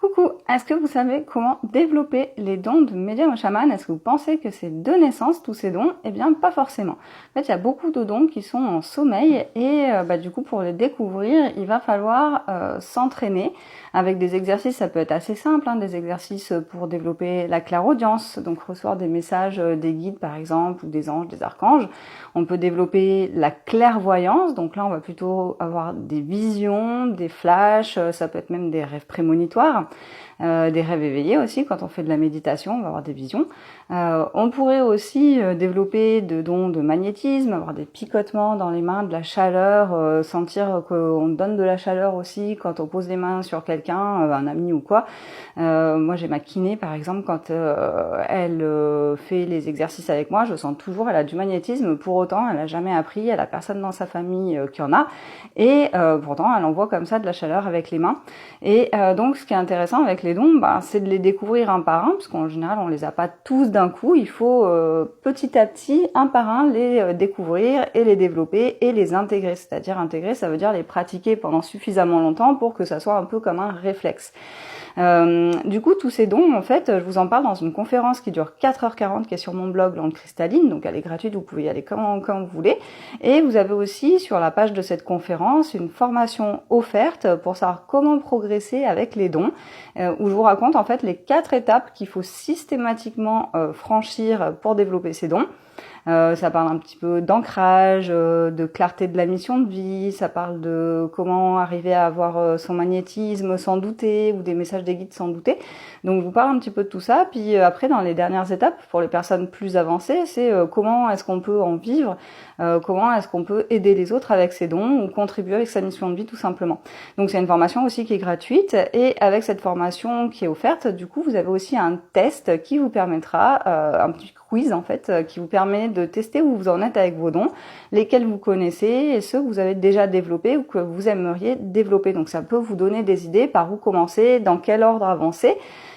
Coucou, est-ce que vous savez comment développer les dons de médium ou chaman? Est-ce que vous pensez que c'est de naissance tous ces dons? Eh bien pas forcément. En fait, il y a beaucoup de dons qui sont en sommeil et du coup pour les découvrir, il va falloir s'entraîner avec des exercices. Ça peut être assez simple, des exercices pour développer la clairaudience, donc recevoir des messages des guides par exemple, ou des anges, des archanges. On peut développer la clairvoyance, donc là on va plutôt avoir des visions, des flashs, ça peut être même des rêves prémonitoires. Des rêves éveillés aussi, quand on fait de la méditation, on va avoir des visions. On pourrait aussi développer de dons de magnétisme, avoir des picotements dans les mains, de la chaleur, sentir qu'on donne de la chaleur aussi quand on pose les mains sur quelqu'un, un ami ou quoi. Moi j'ai ma kiné par exemple, quand elle fait les exercices avec moi, je sens toujours elle a du magnétisme, pour autant elle a jamais appris, elle a personne dans sa famille qui en a, et pourtant elle envoie comme ça de la chaleur avec les mains. Et donc ce qui est intéressant avec les dons, c'est de les découvrir un par un, parce qu'en général on les a pas tous d'un coup, il faut petit à petit, un par un, les découvrir et les développer et les intégrer. C'est-à-dire intégrer, ça veut dire les pratiquer pendant suffisamment longtemps pour que ça soit un peu comme un réflexe. Du coup, tous ces dons, en fait, je vous en parle dans une conférence qui dure 4h40, qui est sur mon blog Lande Cristalline, donc elle est gratuite, vous pouvez y aller quand vous voulez. Et vous avez aussi sur la page de cette conférence une formation offerte pour savoir comment progresser avec les dons, où je vous raconte en fait les 4 étapes qu'il faut systématiquement franchir pour développer ces dons. Ça parle un petit peu d'ancrage, de clarté de la mission de vie, ça parle de comment arriver à avoir son magnétisme sans douter, ou des messages des guides sans douter. Donc je vous parle un petit peu de tout ça, puis après dans les dernières étapes, pour les personnes plus avancées, c'est comment est-ce qu'on peut en vivre, comment est-ce qu'on peut aider les autres avec ses dons, ou contribuer avec sa mission de vie tout simplement. Donc c'est une formation aussi qui est gratuite, et avec cette formation qui est offerte, du coup vous avez aussi un test qui vous permettra, un petit quiz en fait, qui vous permet de tester où vous en êtes avec vos dons, lesquels vous connaissez et ceux que vous avez déjà développés ou que vous aimeriez développer. Donc ça peut vous donner des idées par où commencer, dans quel ordre avancer,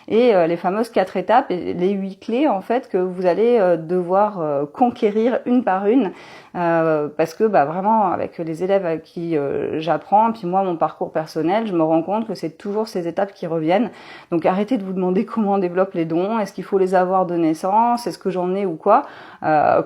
et les fameuses 4 étapes et les 8 clés en fait que vous allez devoir conquérir une par une, parce que vraiment avec les élèves avec qui j'apprends, puis moi mon parcours personnel, je me rends compte que c'est toujours ces étapes qui reviennent. Donc arrêtez de vous demander comment on développe les dons, est-ce qu'il faut les avoir de naissance, est-ce que j'en ai ou quoi.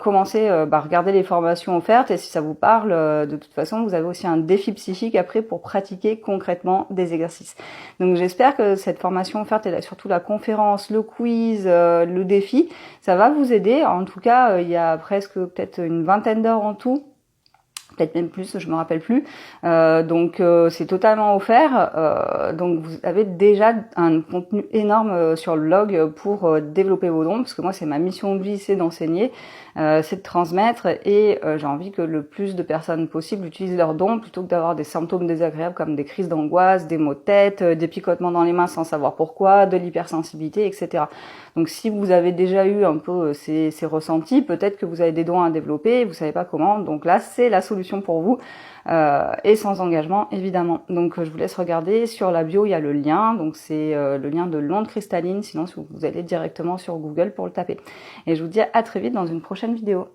Commencez, regardez les formations offertes, et si ça vous parle, de toute façon vous avez aussi un défi psychique après pour pratiquer concrètement des exercices. Donc j'espère que cette formation offerte et surtout la conférence, le quiz, le défi, ça va vous aider. En tout cas, il y a presque peut-être une vingtaine d'heures en tout, peut-être même plus, je me rappelle plus. Donc c'est totalement offert. Donc vous avez déjà un contenu énorme sur le blog pour développer vos dons, parce que moi c'est ma mission de vie, c'est d'enseigner, c'est de transmettre, et j'ai envie que le plus de personnes possible utilisent leurs dons plutôt que d'avoir des symptômes désagréables comme des crises d'angoisse, des maux de tête, des picotements dans les mains sans savoir pourquoi, de l'hypersensibilité, etc. Donc si vous avez déjà eu un peu ces ressentis, peut-être que vous avez des dons à développer et vous savez pas comment. Donc là c'est la solution pour vous, et sans engagement évidemment. Donc je vous laisse regarder, sur la bio il y a le lien, donc c'est le lien de Lande Cristalline, sinon si vous allez directement sur Google pour le taper. Et je vous dis à très vite dans une prochaine vidéo.